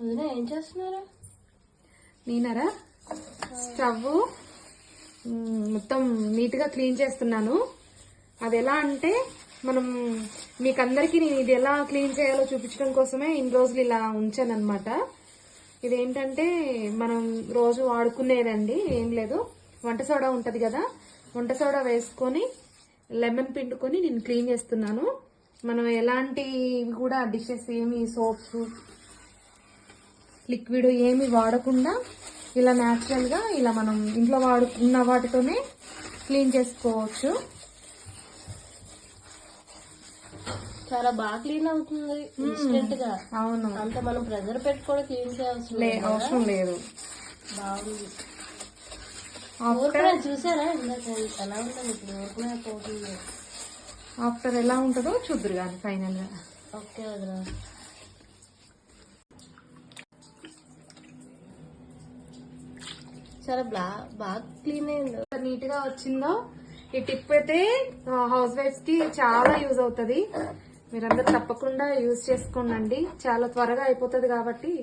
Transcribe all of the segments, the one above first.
ఏం చేస్తున్నారా? నేనరా స్టవ్ మొత్తం నీట్గా క్లీన్ చేస్తున్నాను. అది ఎలా అంటే మనం మీకందరికీ నేను ఇది ఎలా క్లీన్ చేయాలో చూపించడం కోసమే ఇన్ని రోజులు ఇలా ఉంచాను అనమాట. ఇదేంటంటే మనం రోజు వాడుకునేదండి, ఏం లేదు. వంట సోడా ఉంటుంది కదా, వంట సోడా వేసుకొని లెమన్ పిండుకొని నేను క్లీన్ చేస్తున్నాను. మనం ఎలాంటి కూడా డిషెస్ ఏమి సోప్స్ లిక్విడ్ ఏమి వాడకుండా ఇలా న్యాచురల్గా ఇలా మనం ఇంట్లో వాడుకున్న వాటితోనే క్లీన్ చేసుకోవచ్చు. చాలా బాగా క్లీన్ అవుతుంది ఇన్స్టెంట్ గా. అవును, అంత మనం ప్రెజర్ పెట్టి కూడా క్లీన్ చేయాల్సిన అవసరం లేదు. బాగుంది. చూసారా ఇందాక ఎలా ఉంటుంది? ఇప్పుడు ఊరుకునే పోతుంది. ఆఫ్టర్ ఎలా ఉంటుందో చూద్దరు కానీ ఫైనల్ గా. ఓకే వదినా, చాలా బాగా క్లీన్ అయింది, నీట్ గా వచ్చిందో. ఈ టిప్ అయితే హౌస్ వైఫ్స్ కి చాలా యూజ్ అవుతుంది. మీరందరూ తప్పకుండా యూజ్ చేసుకోండి, చాలా త్వరగా అయిపోతుంది కాబట్టి.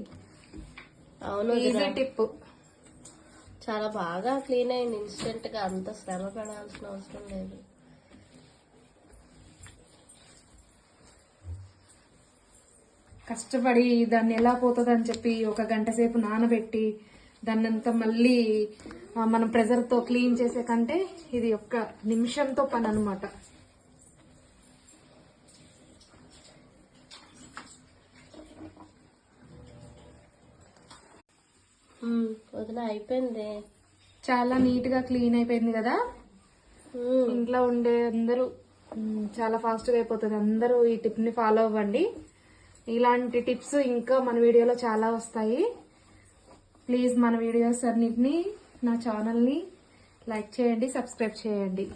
అవును, ఈజీ టిప్. చాలా బాగా క్లీన్ అయింది ఇన్స్టెంట్ గా, అంత శ్రమ పడాల్సిన అవసరం లేదు. కష్టపడి దాన్ని ఎలా పోతుంది అని చెప్పి 1 గంట సేపు నానబెట్టి దాన్నంతా మళ్ళీ మనం ప్రెజర్తో క్లీన్ చేసే కంటే ఇది 1 నిమిషంతో పని అనమాట. వదిన అయిపోయింది, చాలా నీట్ గా క్లీన్ అయిపోయింది కదా. ఇంట్లో ఉండే అందరూ చాలా ఫాస్ట్ గా అయిపోతుంది. అందరూ ఈ టిప్ ని ఫాలో అవ్వండి. ఇలాంటి టిప్స్ ఇంకా మన వీడియోలో చాలా వస్తాయి. ప్లీజ్ మన వీడియోస్ అన్నిటినీ నా ఛానల్ని లైక్ చేయండి, సబ్స్క్రైబ్ చేయండి.